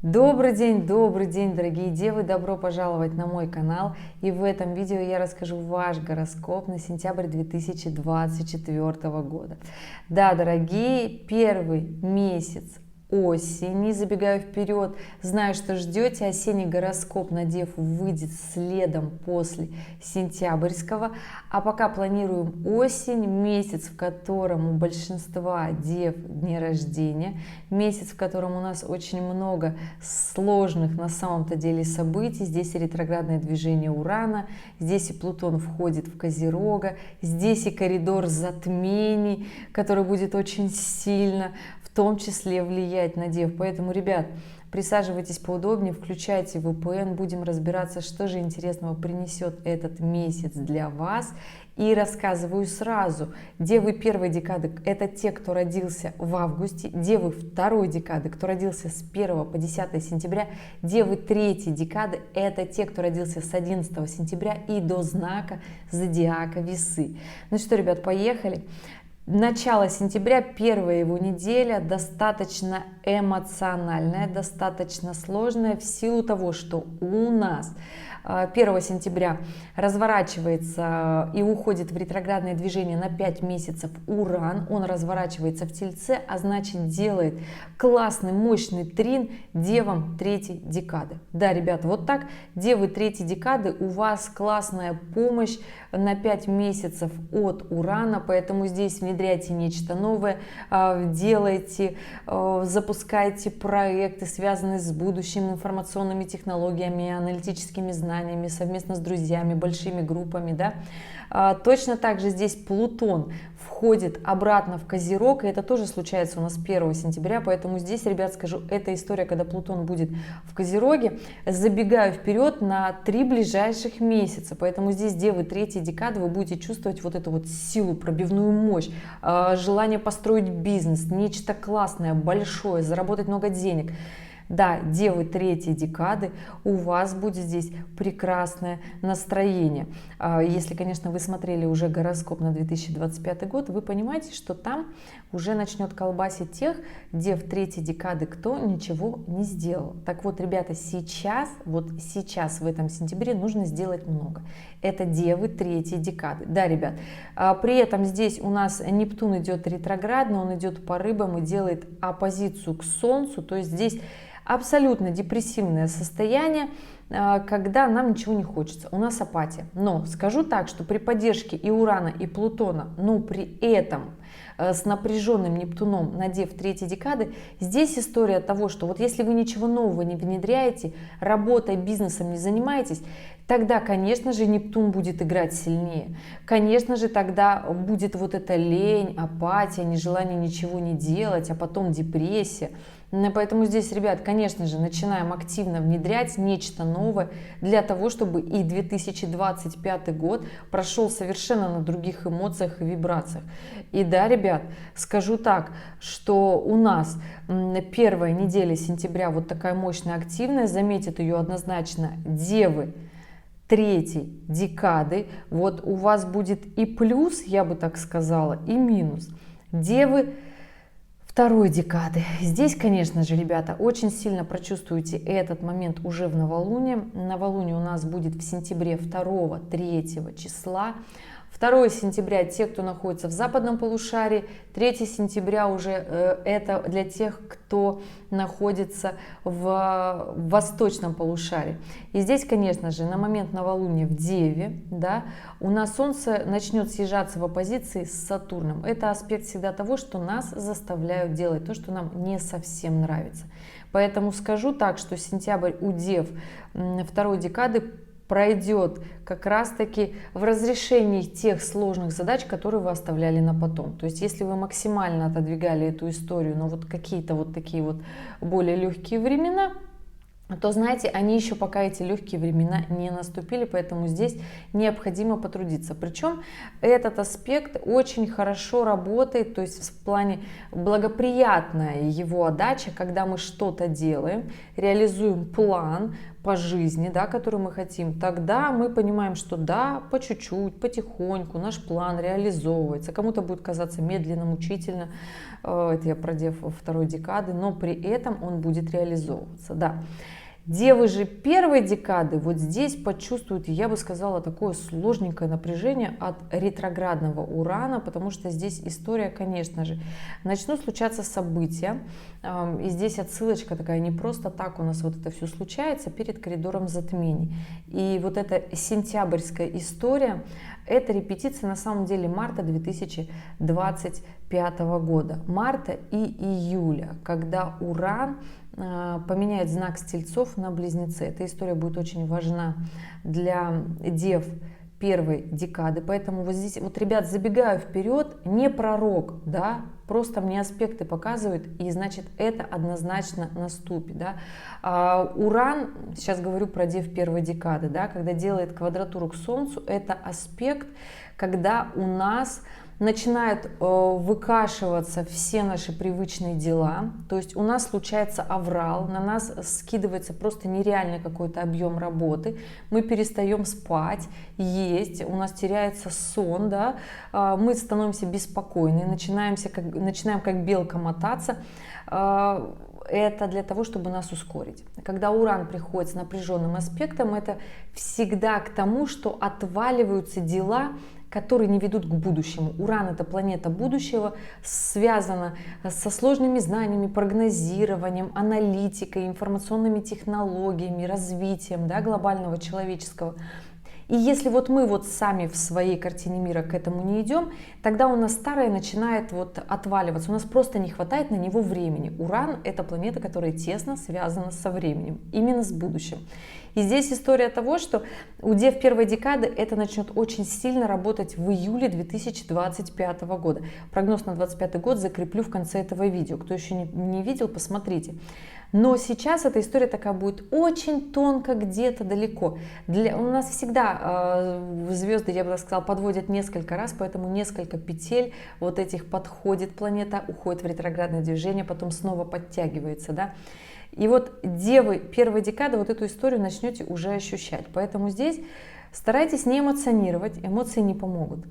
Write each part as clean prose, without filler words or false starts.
Добрый день, дорогие девы! Добро пожаловать на мой канал. И в этом видео я расскажу ваш гороскоп на сентябрь 2024 года. Да, дорогие, первый месяц осени, забегаю вперед, знаю, что ждете. Осенний гороскоп на Дев выйдет следом после сентябрьского, а пока планируем осень, месяц, в котором у большинства Дев дни рождения, месяц, в котором у нас очень много сложных на самом-то деле событий. Здесь и ретроградное движение Урана, здесь и Плутон входит в Козерога, здесь и коридор затмений, который будет очень сильно в том числе влиять на Дев. Поэтому, ребят, присаживайтесь поудобнее, включайте VPN, будем разбираться, что же интересного принесет этот месяц для вас. И рассказываю сразу: девы первой декады — это те, кто родился в августе, девы второй декады, кто родился с 1 по 10 сентября, девы третьей декады — это те, кто родился с 11 сентября и до знака зодиака Весы. Ну что, ребят, поехали. Начало сентября, первая его неделя, достаточно эмоциональная, достаточно сложная в силу того, что у нас 1 сентября разворачивается и уходит в ретроградное движение на 5 месяцев Уран. Он разворачивается в Тельце, а значит делает классный мощный трин девам третьей декады. Да, ребята, вот так, девы третьей декады, у вас классная помощь на 5 месяцев от Урана, поэтому здесь внедряйте нечто новое, делайте, запускайте проекты, связанные с будущим, информационными технологиями, аналитическими знаниями, совместно с друзьями, большими группами, да. Точно так же здесь Плутон входит обратно в Козерог, и это тоже случается у нас 1 сентября, поэтому здесь, ребят, скажу, эта история, когда Плутон будет в Козероге, забегаю вперед на 3 ближайших месяца, поэтому здесь, девы третьей декады, вы будете чувствовать вот эту вот силу, пробивную мощь, желание построить бизнес, нечто классное, большое, заработать много денег. Да, девы третьей декады, у вас будет здесь прекрасное настроение. Если, конечно, вы смотрели уже гороскоп на 2025 год, вы понимаете, что там уже начнет колбасить тех дев третьей декады, кто ничего не сделал. Так вот, ребята, сейчас, вот сейчас, в этом сентябре, нужно сделать много. Это девы третьей декады. Да, ребят, при этом здесь у нас Нептун идет ретроградно, он идет по рыбам и делает оппозицию к Солнцу, то есть здесь абсолютно депрессивное состояние, когда нам ничего не хочется, у нас апатия. Но скажу так, что при поддержке и Урана, и Плутона, но при этом с напряженным Нептуном на Дев третьей декады, здесь история того, что вот если вы ничего нового не внедряете, работой, бизнесом не занимаетесь, тогда, конечно же, Нептун будет играть сильнее. Конечно же, тогда будет вот эта лень, апатия, нежелание ничего не делать, а потом депрессия. Поэтому здесь, ребят, конечно же, начинаем активно внедрять нечто новое для того, чтобы и 2025 год прошел совершенно на других эмоциях и вибрациях. И да, ребят, скажу так, что у нас первая неделя сентября вот такая мощная, активная, заметят ее однозначно девы третьей декады. Вот у вас будет и плюс, я бы так сказала, и минус. Девы второй декады. Здесь, конечно же, ребята, очень сильно прочувствуете этот момент уже в новолуние. Новолуние у нас будет в сентябре 2-3 числа. 2 сентября те, кто находится в западном полушарии, 3 сентября уже это для тех, кто находится в восточном полушарии. И здесь, конечно же, на момент новолуния в Деве, да, у нас Солнце начнет съезжаться в оппозиции с Сатурном. Это аспект всегда того, что нас заставляют делать то, что нам не совсем нравится. Поэтому скажу так, что сентябрь у Дев второй декады пройдет как раз-таки в разрешении тех сложных задач, которые вы оставляли на потом. То есть, если вы максимально отодвигали эту историю, но вот какие-то вот такие вот более легкие времена, то, знаете, они еще пока эти легкие времена не наступили, поэтому здесь необходимо потрудиться. Причем этот аспект очень хорошо работает, то есть в плане благоприятная его отдача, когда мы что-то делаем, реализуем план, по жизни, да, которую мы хотим, тогда мы понимаем, что да, по чуть-чуть, потихоньку наш план реализовывается. Кому-то будет казаться медленно, мучительно, это я про дев второй декады, но при этом он будет реализовываться, да. Девы же первой декады вот здесь почувствуют, я бы сказала, такое сложненькое напряжение от ретроградного Урана, потому что здесь история, конечно же, начнут случаться события, и здесь отсылочка такая, не просто так у нас вот это все случается перед коридором затмений. И вот эта сентябрьская история, это репетиция на самом деле марта 2025 года, марта и июля, когда Уран поменяет знак Стрельцов на Близнецы. Эта история будет очень важна для дев первой декады, поэтому вот здесь, вот, ребят, забегаю вперед, не пророк, да, просто мне аспекты показывают, и значит это однозначно наступит, да. Уран, сейчас говорю про дев первой декады, да, когда делает квадратуру к Солнцу, это аспект, когда у нас начинают выкашиваться все наши привычные дела, то есть у нас случается аврал, на нас скидывается просто нереальный какой-то объем работы, мы перестаем спать, есть, у нас теряется сон, да, мы становимся беспокойны, начинаем как белка мотаться. Это для того, чтобы нас ускорить. Когда Уран приходит с напряженным аспектом, это всегда к тому, что отваливаются дела, которые не ведут к будущему. Уран — это планета будущего, связана со сложными знаниями, прогнозированием, аналитикой, информационными технологиями, развитием, да, глобального человеческого. И если вот мы вот сами в своей картине мира к этому не идем, тогда у нас старое начинает вот отваливаться, у нас просто не хватает на него времени. Уран — это планета, которая тесно связана со временем, именно с будущим. И здесь история того, что у дев первой декады это начнет очень сильно работать в июле 2025 года. Прогноз на 2025 год закреплю в конце этого видео. Кто еще не видел, посмотрите. Но сейчас эта история такая будет очень тонко, где-то далеко. У нас всегда звезды, я бы так сказала, подводят несколько раз, поэтому несколько петель вот этих подходит планета, уходит в ретроградное движение, потом снова подтягивается, да. И вот девы первой декады вот эту историю начнете уже ощущать. Поэтому здесь старайтесь не эмоционировать, эмоции не помогут.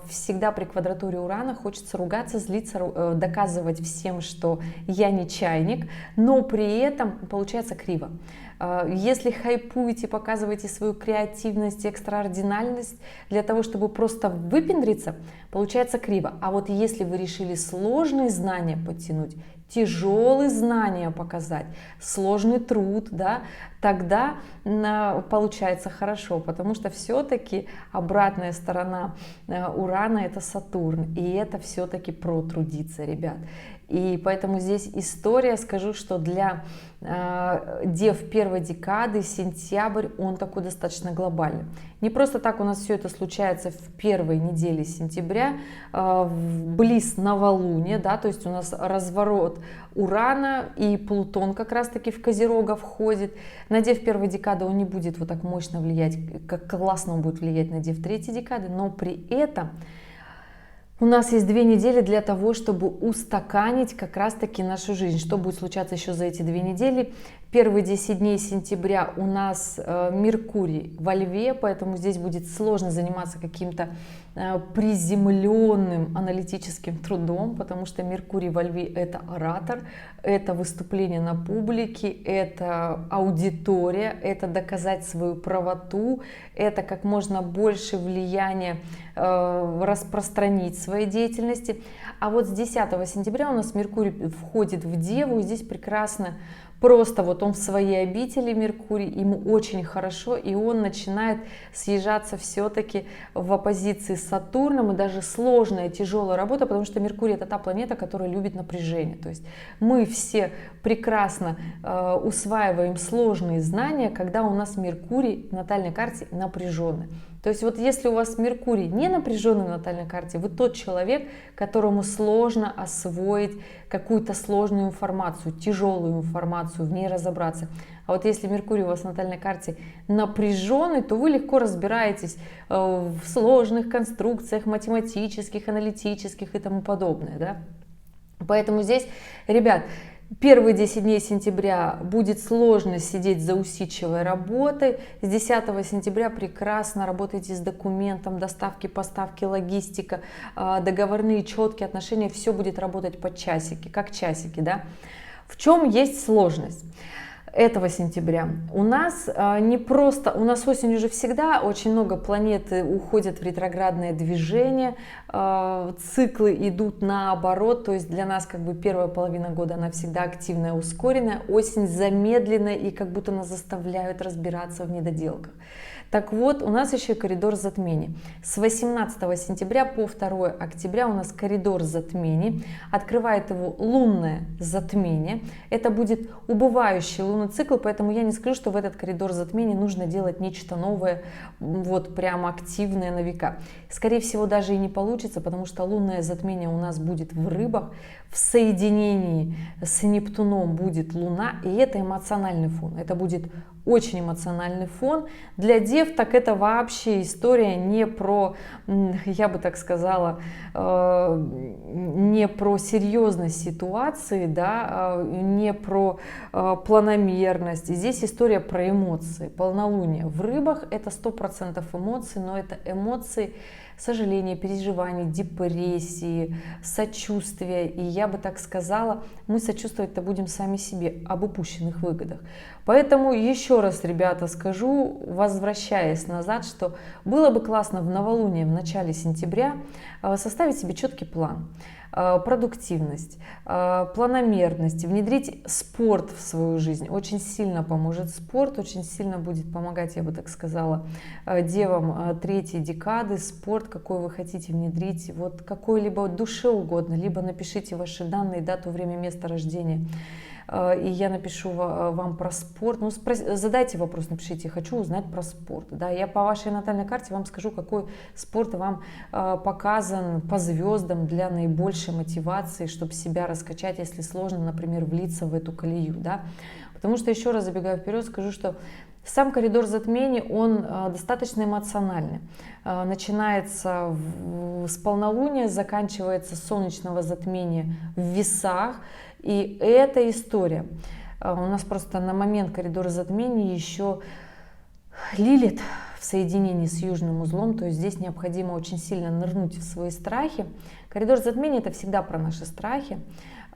Всегда при квадратуре Урана хочется ругаться, злиться, доказывать всем, что я не чайник, но при этом получается криво. Если хайпуете, показываете свою креативность, экстраординальность для того, чтобы просто выпендриться, получается криво. А вот если вы решили сложные знания подтянуть, тяжелые знания показать, сложный труд, да, тогда получается хорошо, потому что все-таки обратная сторона Урана — это Сатурн, и это все-таки про трудиться, ребят. И поэтому здесь история, скажу, что для дев первой декады сентябрь, он такой достаточно глобальный. Не просто так у нас все это случается в первой неделе сентября, близ новолуния, да, то есть у нас разворот Урана, и Плутон как раз-таки в Козерога входит. На дев первой декады он не будет вот так мощно влиять, как классно он будет влиять на дев третьей декады, но при этом у нас есть 2 недели для того, чтобы устаканить как раз-таки нашу жизнь. Что будет случаться еще за эти 2 недели? Первые 10 дней сентября у нас Меркурий во Льве, поэтому здесь будет сложно заниматься каким-то приземленным аналитическим трудом, потому что Меркурий во Льве — это оратор, это выступление на публике, это аудитория, это доказать свою правоту, это как можно больше влияния распространить в своей деятельности. А вот с 10 сентября у нас Меркурий входит в Деву, и здесь прекрасно. Просто вот он в своей обители, Меркурий, ему очень хорошо, и он начинает съезжаться все-таки в оппозиции с Сатурном, и даже сложная, тяжелая работа, потому что Меркурий — это та планета, которая любит напряжение. То есть мы все прекрасно усваиваем сложные знания, когда у нас Меркурий в натальной карте напряженный. То есть вот если у вас Меркурий не напряженный в натальной карте, вы тот человек, которому сложно освоить какую-то сложную информацию, тяжелую информацию, в ней разобраться. А вот если Меркурий у вас в натальной карте напряженный, то вы легко разбираетесь в сложных конструкциях математических, аналитических и тому подобное, да? Поэтому здесь, ребят, Первые 10 дней сентября будет сложно сидеть за усидчивой работой. С 10 сентября прекрасно работайте с документом, доставки, поставки, логистика, договорные четкие отношения. Все будет работать по часике, как часики, да. В чем есть сложность этого сентября? У нас не просто, у нас осенью уже всегда очень много планет уходят в ретроградное движение, циклы идут наоборот, то есть для нас как бы первая половина года она всегда активная, ускоренная, осень замедленная и как будто нас заставляют разбираться в недоделках. Так вот, у нас еще и коридор затмений. С 18 сентября по 2 октября у нас коридор затмений. Открывает его лунное затмение. Это будет убывающий лунный цикл, поэтому я не скажу, что в этот коридор затмений нужно делать нечто новое, вот прям активное на века. Скорее всего, даже и не получится, потому что лунное затмение у нас будет в Рыбах. В соединении с Нептуном будет Луна, и это эмоциональный фон. Это будет очень эмоциональный фон. Для дев так это вообще история не про, я бы так сказала, не про серьезность ситуации, да, не про планомерность. Здесь история про эмоции. Полнолуние в Рыбах — это 100% эмоций, но это эмоции сожаления, переживаний, депрессии, сочувствия. И я бы так сказала, мы сочувствовать-то будем сами себе об упущенных выгодах. Поэтому еще раз, ребята, скажу, возвращаясь назад, что было бы классно в новолуние в начале сентября составить себе четкий план. Продуктивность, планомерность, внедрить спорт в свою жизнь. Очень сильно поможет спорт, очень сильно будет помогать, я бы так сказала, девам третьей декады. Спорт, какой вы хотите внедрить, вот какой-либо душе угодно, либо напишите ваши данные, дату, время, место рождения, и я напишу вам про спорт. Ну, задайте вопрос, напишите: хочу узнать про спорт. Да, я по вашей натальной карте вам скажу, какой спорт вам показан по звездам для наибольшей мотивации, чтобы себя раскачать, если сложно, например, влиться в эту колею. Да? Потому что, еще раз забегая вперед, скажу, что сам коридор затмений, он достаточно эмоциональный. Начинается с полнолуния, заканчивается с солнечного затмения в Весах. И эта история. У нас просто на момент коридора затмений еще Лилит в соединении с южным узлом, то есть здесь необходимо очень сильно нырнуть в свои страхи. Коридор затмения — это всегда про наши страхи.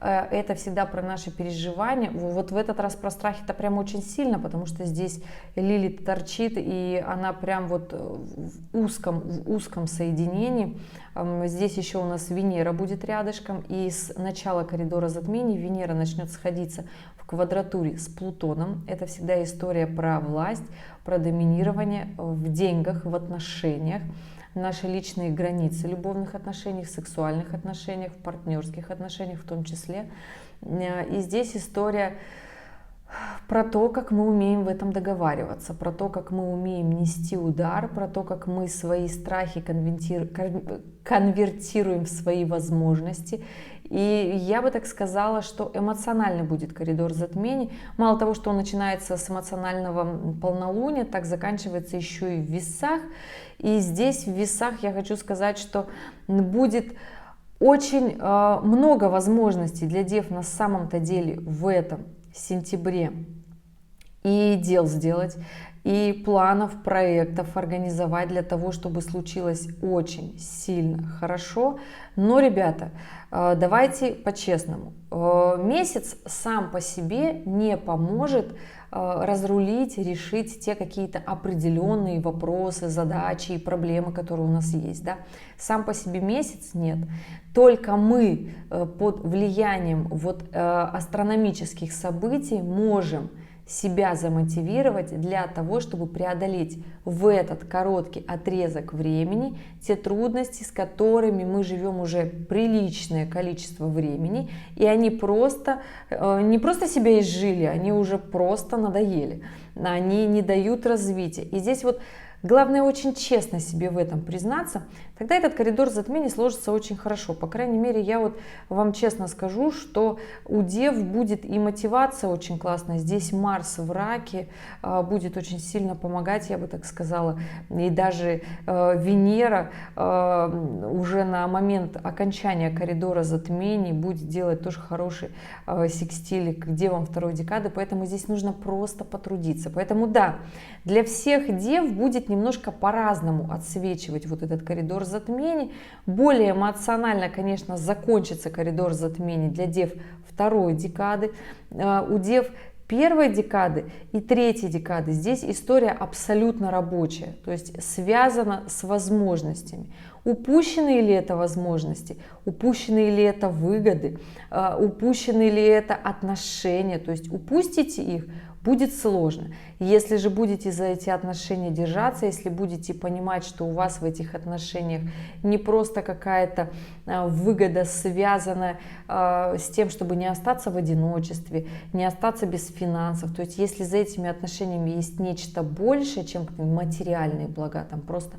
Это всегда про наши переживания. Вот в этот раз про страхи это прям очень сильно, потому что здесь Лилит торчит, и она прям вот в узком соединении. Здесь еще у нас Венера будет рядышком, и с начала коридора затмений Венера начнет сходиться в квадратуре с Плутоном. Это всегда история про власть, про доминирование в деньгах, в отношениях, наши личные границы в любовных отношениях, сексуальных отношениях, в партнерских отношениях в том числе. И здесь история про то, как мы умеем в этом договариваться, про то, как мы умеем нести удар, про то, как мы свои страхи конвертируем в свои возможности. И я бы так сказала, что эмоционально будет коридор затмений. Мало того, что он начинается с эмоционального полнолуния, так заканчивается еще и в Весах. И здесь в Весах я хочу сказать, что будет очень много возможностей для дев на самом-то деле в этом сентябре и дел сделать, и планов, проектов организовать для того, чтобы случилось очень сильно хорошо. Но, ребята, давайте по-честному. Месяц сам по себе не поможет разрулить, решить те какие-то определенные вопросы, задачи и проблемы, которые у нас есть. Да? Сам по себе месяц нет. Только мы под влиянием вот астрономических событий можем себя замотивировать для того, чтобы преодолеть в этот короткий отрезок времени те трудности, с которыми мы живем уже приличное количество времени, и они просто, не просто себя изжили, они уже просто надоели, они не дают развития. И здесь вот Главное очень честно себе в этом признаться, тогда этот коридор затмений сложится очень хорошо. По крайней мере, я вот вам честно скажу, что у дев будет и мотивация очень классная. Здесь Марс в раке будет очень сильно помогать, я бы так сказала. И даже Венера уже на момент окончания коридора затмений будет делать тоже хороший секстиль к девам второй декады. Поэтому здесь нужно просто потрудиться. Поэтому да, для всех дев будет немножко по-разному отсвечивать вот этот коридор затмений. Более эмоционально, конечно, закончится коридор затмений для дев второй декады. У дев первой декады и третьей декады здесь история абсолютно рабочая, то есть связана с возможностями. Упущены ли это возможности, упущены ли это выгоды, упущены ли это отношения, то есть упустите их, будет сложно. Если же будете за эти отношения держаться, если будете понимать, что у вас в этих отношениях не просто какая-то выгода, связанная с тем, чтобы не остаться в одиночестве, не остаться без финансов, то есть если за этими отношениями есть нечто большее, чем материальные блага, там просто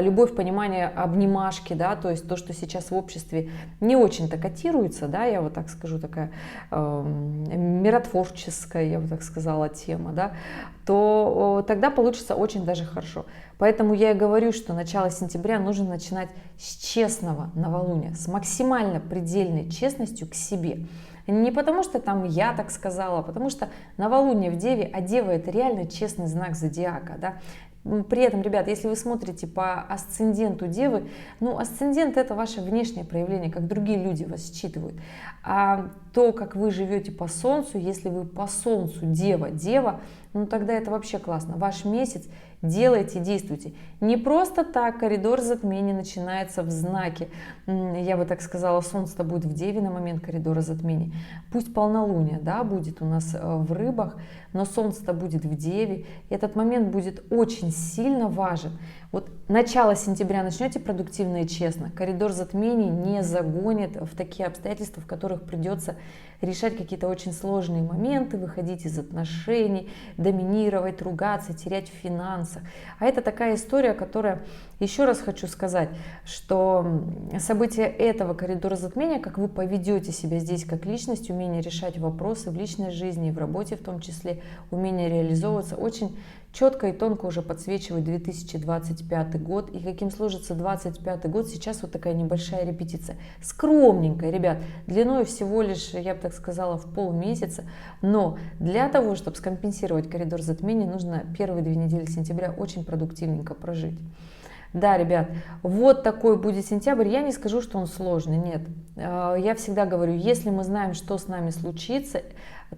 любовь, понимание, обнимашки, да, то есть то, что сейчас в обществе не очень-то котируется, да, я вот так скажу, такая миротворческая, я бы так сказала, тема, да, то тогда получится очень даже хорошо. Поэтому я и говорю, что начало сентября нужно начинать с честного новолуния, с максимально предельной честностью к себе. Не потому что там я так сказала, а потому что новолуние в Деве, а Дева это реально честный знак зодиака, да. При этом, ребят, если вы смотрите по асценденту Девы, ну, асцендент это ваше внешнее проявление, как другие люди вас считывают. А то, как вы живете по Солнцу, если вы по Солнцу Дева, ну, тогда это вообще классно. Ваш месяц, делайте, действуйте. Не просто так коридор затмений начинается в знаке, я бы так сказала, Солнце-то будет в Деве на момент коридора затмений. Пусть полнолуние, да, будет у нас в Рыбах, но Солнце-то будет в Деве. И этот момент будет очень сильно важен. Вот начало сентября начнете продуктивно и честно, коридор затмений не загонит в такие обстоятельства, в которых придется решать какие-то очень сложные моменты, выходить из отношений, доминировать, ругаться, терять в финансах. А это такая история, которая, еще раз хочу сказать, что события этого коридора затмения, как вы поведете себя здесь как личность, умение решать вопросы в личной жизни и в работе в том числе, умение реализовываться, очень четко и тонко уже подсвечивает 2025 год. И каким сложится 2025 год, сейчас вот такая небольшая репетиция. Скромненькая, ребят, длиной всего лишь, я бы так сказала, в полмесяца. Но для того, чтобы скомпенсировать коридор затмений, нужно первые 2 недели сентября очень продуктивненько прожить. Да, ребят, вот такой будет сентябрь. Я не скажу, что он сложный, нет. Я всегда говорю, если мы знаем, что с нами случится,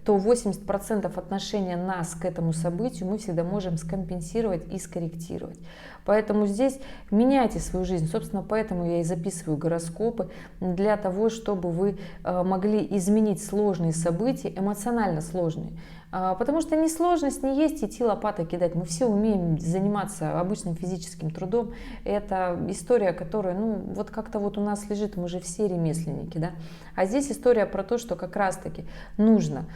то 80% отношения нас к этому событию мы всегда можем скомпенсировать и скорректировать. Поэтому здесь меняйте свою жизнь. Собственно, поэтому я и записываю гороскопы, для того, чтобы вы могли изменить сложные события, эмоционально сложные. Потому что ни сложность, ни есть идти лопатой кидать. Мы все умеем заниматься обычным физическим трудом. Это история, которая, ну, вот как-то вот у нас лежит, мы же все ремесленники, да. А здесь история про то, что как раз-таки нужно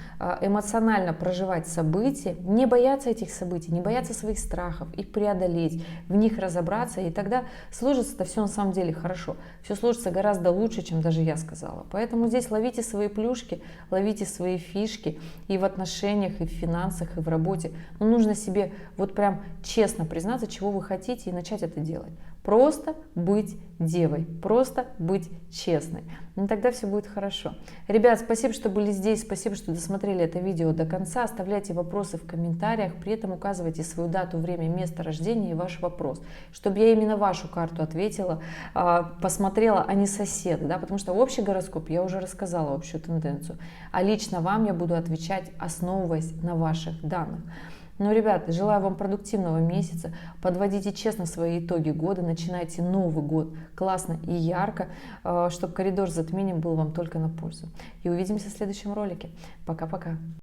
эмоционально проживать события, не бояться этих событий, не бояться своих страхов, их преодолеть, в них разобраться, и тогда сложится-то все на самом деле хорошо. Все сложится гораздо лучше, чем даже я сказала. Поэтому здесь ловите свои плюшки, ловите свои фишки и в отношениях, и в финансах, и в работе. Но нужно себе вот прям честно признаться, чего вы хотите, и начать это делать. Просто быть девой, просто быть честной. И тогда все будет хорошо. Ребят, спасибо, что были здесь, спасибо, что досмотрели это видео до конца. Оставляйте вопросы в комментариях, при этом указывайте свою дату, время, место рождения и ваш вопрос, чтобы я именно вашу карту ответила, посмотрела, а не соседа, да, потому что общий гороскоп я уже рассказала, общую тенденцию, а лично вам я буду отвечать, основываясь на ваших данных. Ну, ребята, желаю вам продуктивного месяца, подводите честно свои итоги года, начинайте Новый год классно и ярко, чтобы коридор затмений был вам только на пользу. И увидимся в следующем ролике. Пока-пока.